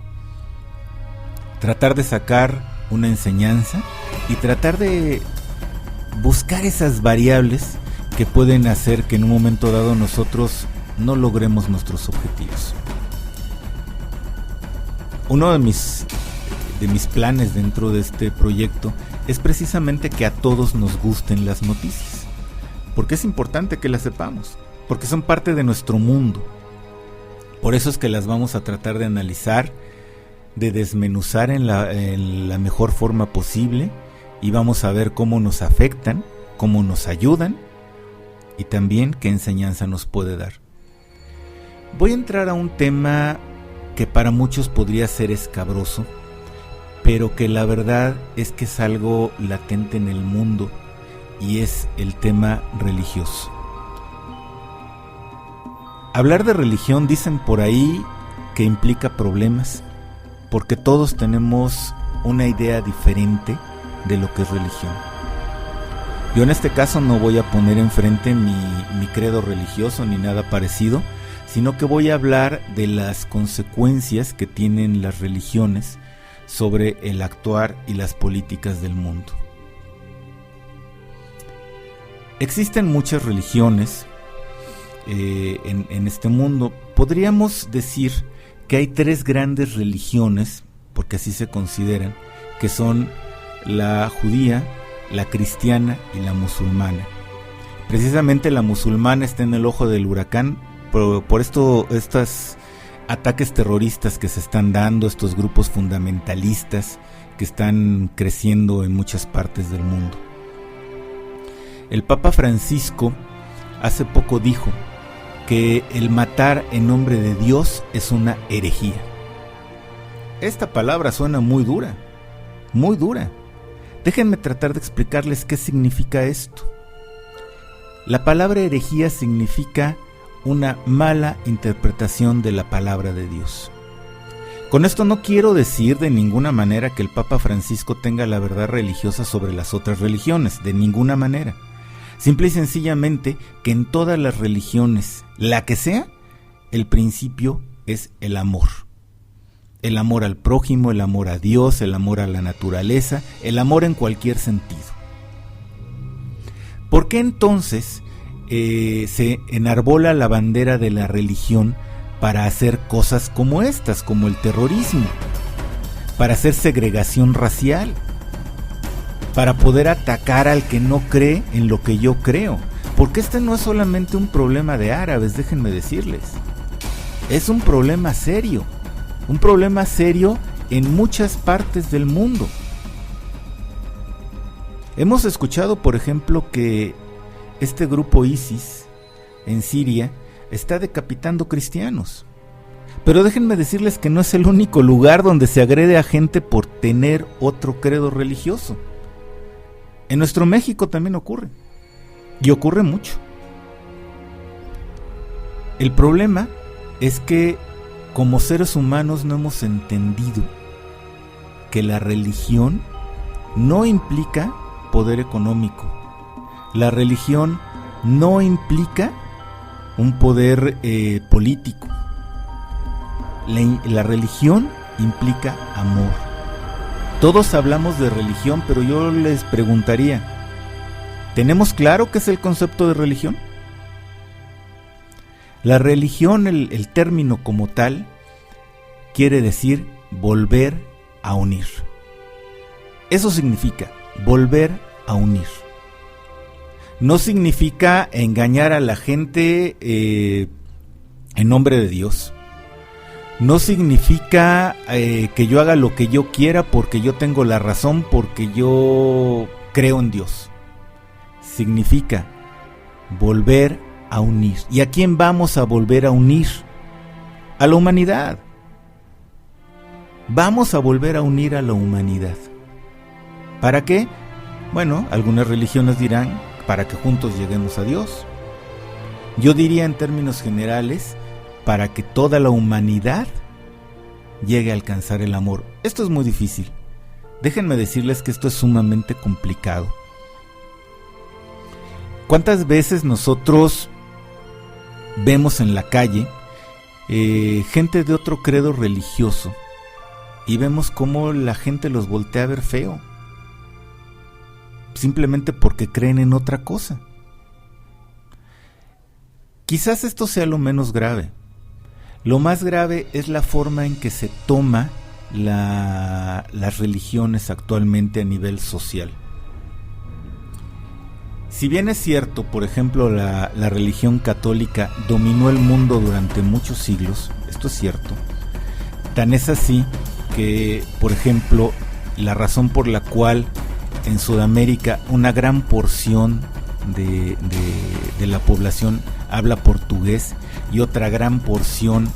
Speaker 2: Tratar de sacar una enseñanza y tratar de buscar esas variables que pueden hacer que en un momento dado nosotros no logremos nuestros objetivos. Uno de mis planes dentro de este proyecto es precisamente que a todos nos gusten las noticias, porque es importante que las sepamos, porque son parte de nuestro mundo. Por eso es que las vamos a tratar de analizar, de desmenuzar en la mejor forma posible, y vamos a ver cómo nos afectan, cómo nos ayudan y también qué enseñanza nos puede dar. Voy a entrar a un tema que para muchos podría ser escabroso, pero que la verdad es que es algo latente en el mundo, y es el tema religioso. Hablar de religión, dicen por ahí, que implica problemas, porque todos tenemos una idea diferente de lo que es religión. Yo en este caso no voy a poner enfrente mi credo religioso ni nada parecido, sino que voy a hablar de las consecuencias que tienen las religiones sobre el actuar y las políticas del mundo. Existen muchas religiones en este mundo. Podríamos decir que hay 3 grandes religiones, porque así se consideran, que son la judía, la cristiana y la musulmana. Precisamente la musulmana está en el ojo del huracán por estas ataques terroristas que se están dando, estos grupos fundamentalistas que están creciendo en muchas partes del mundo. El Papa Francisco hace poco dijo que el matar en nombre de Dios es una herejía. Esta palabra suena muy dura, muy dura. Déjenme tratar de explicarles qué significa esto. La palabra herejía significa una mala interpretación de la palabra de Dios. Con esto no quiero decir de ninguna manera que el Papa Francisco tenga la verdad religiosa sobre las otras religiones, de ninguna manera. Simple y sencillamente que en todas las religiones, la que sea, el principio es el amor. El amor al prójimo, el amor a Dios, el amor a la naturaleza, el amor en cualquier sentido. ¿Por qué entonces se enarbola la bandera de la religión para hacer cosas como estas, como el terrorismo, para hacer segregación racial, para poder atacar al que no cree en lo que yo creo? Porque este no es solamente un problema de árabes, déjenme decirles. Es un problema serio en muchas partes del mundo. Hemos escuchado, por ejemplo, que este grupo ISIS en Siria está decapitando cristianos. Pero déjenme decirles que no es el único lugar donde se agrede a gente por tener otro credo religioso. En nuestro México también ocurre. Y ocurre mucho. El problema es que como seres humanos no hemos entendido que la religión no implica poder económico. La religión no implica un poder político. La religión implica amor. Todos hablamos de religión, pero yo les preguntaría, ¿tenemos claro qué es el concepto de religión? La religión, el término como tal, quiere decir volver a unir. Eso significa volver a unir. No significa engañar a la gente en nombre de Dios. No significa que yo haga lo que yo quiera porque yo tengo la razón, porque yo creo en Dios. Significa volver a unir. ¿Y a quién vamos a volver a unir? A la humanidad. Vamos a volver a unir a la humanidad. ¿Para qué? Bueno, algunas religiones dirán, para que juntos lleguemos a Dios. Yo diría en términos generales, para que toda la humanidad llegue a alcanzar el amor. Esto es muy difícil. Déjenme decirles que esto es sumamente complicado. ¿Cuántas veces nosotros vemos en la calle gente de otro credo religioso y vemos cómo la gente los voltea a ver feo? Simplemente porque creen en otra cosa. Quizás esto sea lo menos grave. Lo más grave es la forma en que se toma las religiones actualmente a nivel social. Si bien es cierto, por ejemplo, la religión católica dominó el mundo durante muchos siglos, esto es cierto, tan es así que, por ejemplo, la razón por la cual en Sudamérica una gran porción de la población habla portugués y otra gran porción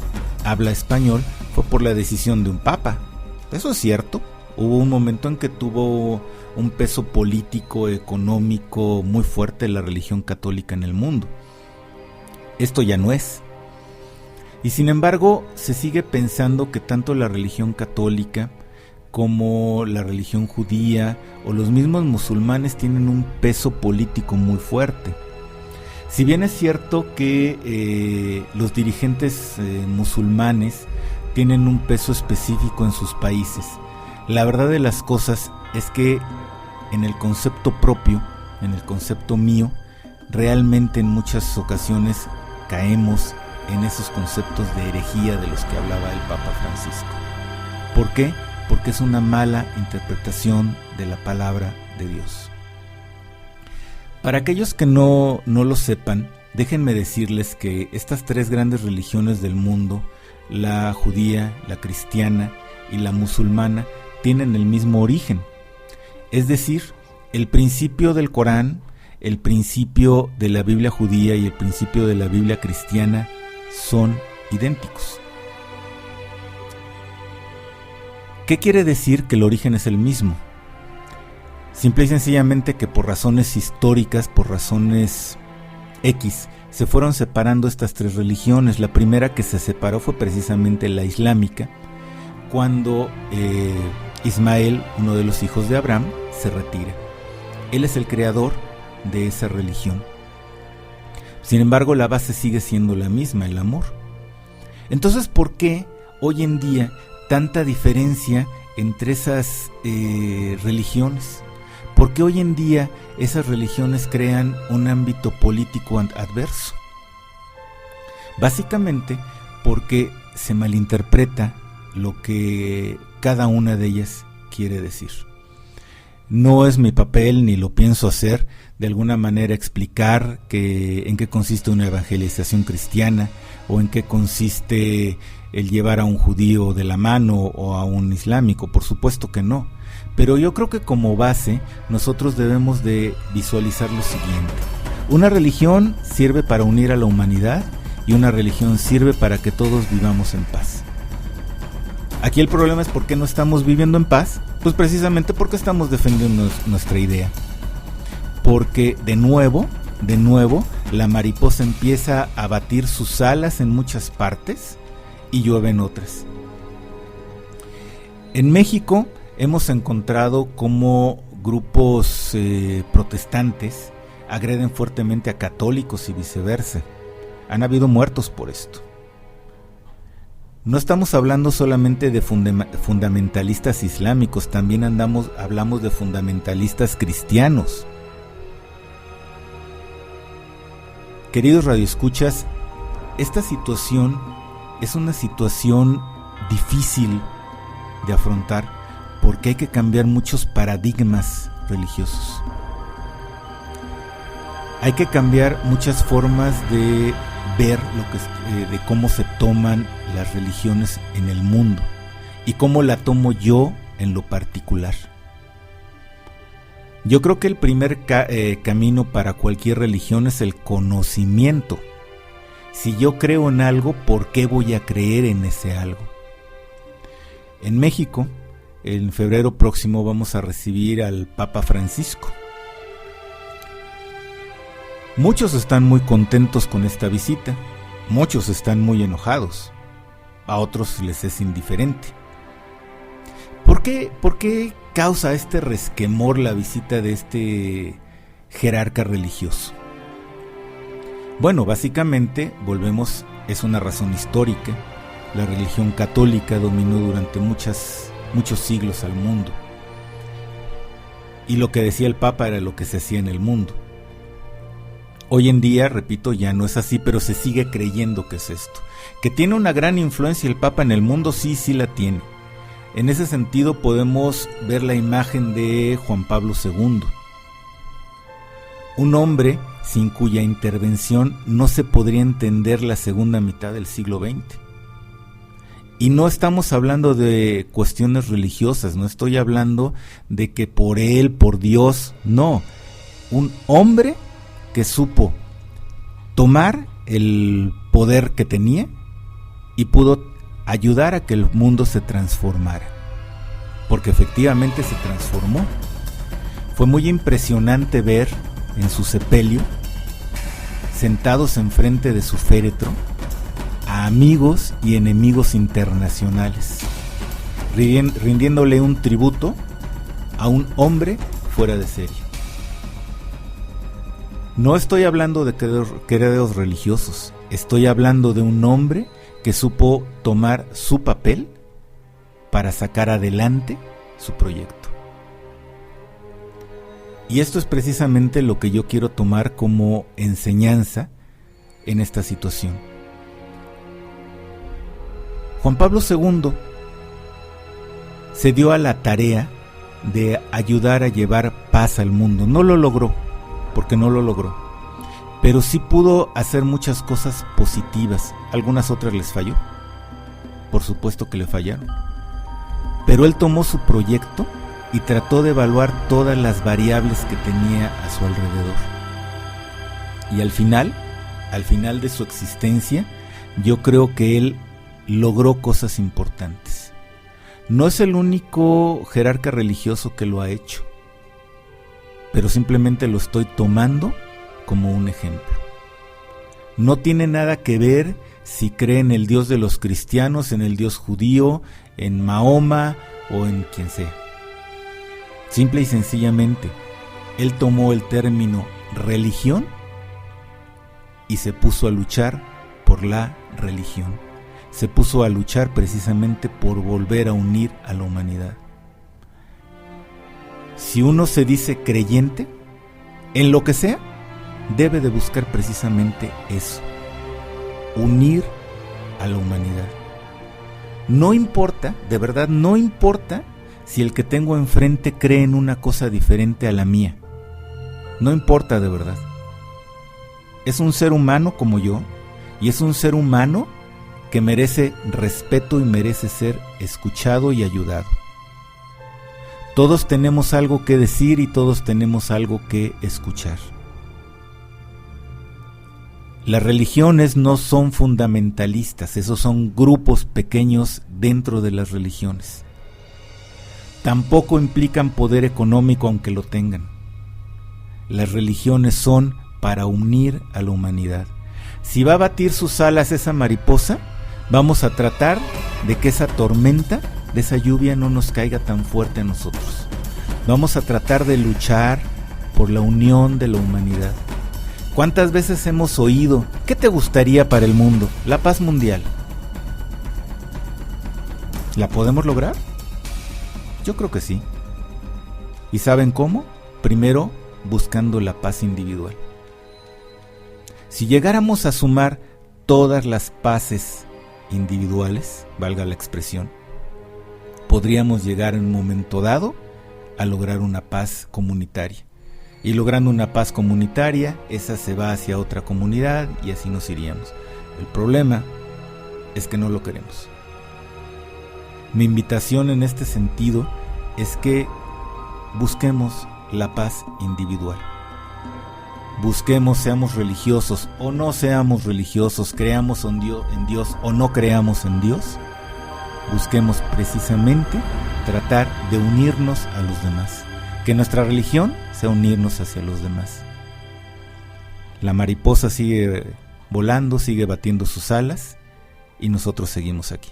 Speaker 2: habla español fue por la decisión de un papa. Eso es cierto. Hubo un momento en que tuvo un peso político, económico muy fuerte la religión católica en el mundo. Esto ya no es. Y sin embargo, se sigue pensando que tanto la religión católica como la religión judía o los mismos musulmanes tienen un peso político muy fuerte. Si bien es cierto que los dirigentes musulmanes tienen un peso específico en sus países, la verdad de las cosas es que en el concepto propio, en el concepto mío, realmente en muchas ocasiones caemos en esos conceptos de herejía de los que hablaba el Papa Francisco. ¿Por qué? Porque es una mala interpretación de la palabra de Dios. Para aquellos que no lo sepan, déjenme decirles que estas tres grandes religiones del mundo, la judía, la cristiana y la musulmana, tienen el mismo origen. Es decir, el principio del Corán, el principio de la Biblia judía y el principio de la Biblia cristiana son idénticos. ¿Qué quiere decir que el origen es el mismo? Simple y sencillamente que por razones históricas, por razones se fueron separando estas tres religiones. La primera que se separó fue precisamente la islámica, cuando Ismael, uno de los hijos de Abraham, se retira. Él es el creador de esa religión. Sin embargo, la base sigue siendo la misma, el amor. Entonces, ¿por qué hoy en día tanta diferencia entre esas religiones? ¿Por qué hoy en día esas religiones crean un ámbito político adverso? Básicamente porque se malinterpreta lo que cada una de ellas quiere decir. No es mi papel, ni lo pienso hacer, de alguna manera explicar en qué consiste una evangelización cristiana, o en qué consiste el llevar a un judío de la mano o a un islámico. Por supuesto que no. Pero yo creo que como base nosotros debemos de visualizar lo siguiente. Una religión sirve para unir a la humanidad, y una religión sirve para que todos vivamos en paz. Aquí el problema es por qué no estamos viviendo en paz. Pues precisamente porque estamos defendiendo nuestra idea. Porque de nuevo, la mariposa empieza a batir sus alas en muchas partes y llueve en otras. En México hemos encontrado cómo grupos protestantes agreden fuertemente a católicos y viceversa. Han habido muertos por esto. No estamos hablando solamente de fundamentalistas islámicos, también hablamos de fundamentalistas cristianos. Queridos radioescuchas, esta situación es una situación difícil de afrontar porque hay que cambiar muchos paradigmas religiosos. Hay que cambiar muchas formas de ver de cómo se toman las religiones en el mundo y cómo la tomo yo en lo particular. Yo creo que el primer camino para cualquier religión es el conocimiento. Si yo creo en algo, ¿por qué voy a creer en ese algo? En México, en febrero próximo vamos a recibir al Papa Francisco. Muchos están muy contentos con esta visita, muchos están muy enojados, a otros les es indiferente. ¿Por qué causa este resquemor la visita de este jerarca religioso? Bueno, básicamente, es una razón histórica. La religión católica dominó durante muchos siglos al mundo. Y lo que decía el Papa era lo que se hacía en el mundo. Hoy en día, repito, ya no es así, pero se sigue creyendo que es esto. ¿Que tiene una gran influencia el Papa en el mundo? Sí la tiene. En ese sentido podemos ver la imagen de Juan Pablo II. Un hombre sin cuya intervención no se podría entender la segunda mitad del siglo XX. Y no estamos hablando de cuestiones religiosas, no estoy hablando de que por él, por Dios, no. Un hombre que supo tomar el poder que tenía y pudo ayudar a que el mundo se transformara, porque efectivamente se transformó. Fue muy impresionante ver en su sepelio, sentados enfrente de su féretro, a amigos y enemigos internacionales, rindiéndole un tributo a un hombre fuera de serie. No estoy hablando de credos religiosos, estoy hablando de un hombre que supo tomar su papel para sacar adelante su proyecto. Y esto es precisamente lo que yo quiero tomar como enseñanza en esta situación. Juan Pablo II se dio a la tarea de ayudar a llevar paz al mundo. No lo logró, porque no lo logró, pero sí pudo hacer muchas cosas positivas. Algunas otras les falló, por supuesto que le fallaron, pero él tomó su proyecto y trató de evaluar todas las variables que tenía a su alrededor, y al final de su existencia, yo creo que él logró cosas importantes. No es el único jerarca religioso que lo ha hecho, pero simplemente lo estoy tomando como un ejemplo. No tiene nada que ver si cree en el Dios de los cristianos, en el Dios judío, en Mahoma o en quien sea. Simple y sencillamente, él tomó el término religión y se puso a luchar por la religión. Se puso a luchar precisamente por volver a unir a la humanidad. Si uno se dice creyente, en lo que sea, debe de buscar precisamente eso, unir a la humanidad. No importa, de verdad, no importa si el que tengo enfrente cree en una cosa diferente a la mía. No importa, de verdad. Es un ser humano como yo, y es un ser humano que merece respeto y merece ser escuchado y ayudado. Todos tenemos algo que decir y todos tenemos algo que escuchar. Las religiones no son fundamentalistas, esos son grupos pequeños dentro de las religiones. Tampoco implican poder económico aunque lo tengan. Las religiones son para unir a la humanidad. Si va a batir sus alas esa mariposa, vamos a tratar de que esa tormenta, de esa lluvia no nos caiga tan fuerte a nosotros. Vamos a tratar de luchar por la unión de la humanidad. ¿Cuántas veces hemos oído? ¿Qué te gustaría para el mundo? La paz mundial. ¿La podemos lograr? Yo creo que sí. ¿Y saben cómo? Primero, buscando la paz individual. Si llegáramos a sumar todas las paces individuales, valga la expresión, podríamos llegar en un momento dado a lograr una paz comunitaria. Y logrando una paz comunitaria, esa se va hacia otra comunidad y así nos iríamos. El problema es que no lo queremos. Mi invitación en este sentido es que busquemos la paz individual. Busquemos, seamos religiosos o no seamos religiosos, creamos en Dios o no creamos en Dios, busquemos precisamente tratar de unirnos a los demás. Que nuestra religión sea unirnos hacia los demás. La mariposa sigue volando, sigue batiendo sus alas y nosotros seguimos aquí.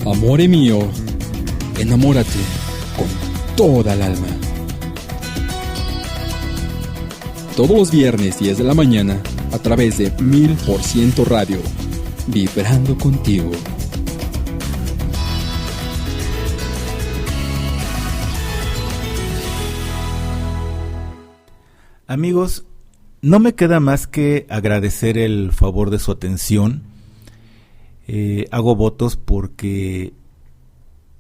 Speaker 1: Amore mío, enamórate con toda el alma. Todos los viernes 10 de la mañana a través de 1000% Radio, vibrando contigo.
Speaker 2: Amigos, no me queda más que agradecer el favor de su atención. Hago votos porque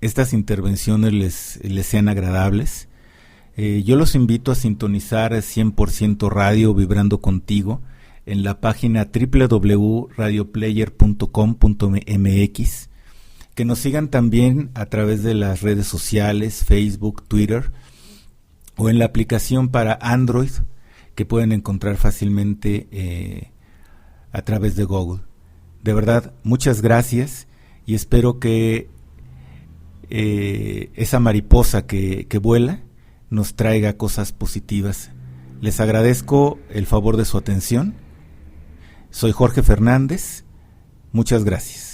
Speaker 2: estas intervenciones les sean agradables. Yo los invito a sintonizar 100% Radio Vibrando Contigo en la página www.radioplayer.com.mx, que nos sigan también a través de las redes sociales, Facebook, Twitter, o en la aplicación para Android, que pueden encontrar fácilmente a través de Google. De verdad, muchas gracias y espero que esa mariposa que vuela nos traiga cosas positivas. Les agradezco el favor de su atención. Soy Jorge Fernández. Muchas gracias.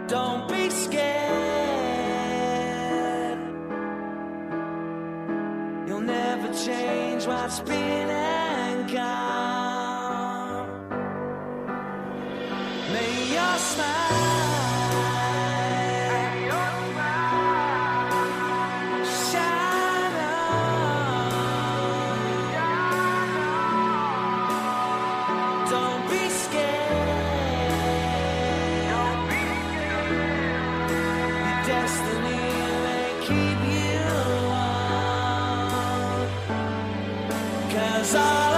Speaker 4: Don't be scared. You'll never change what's been and gone. May your smile shine on. Don't be scared. Destiny may keep you on, 'cause all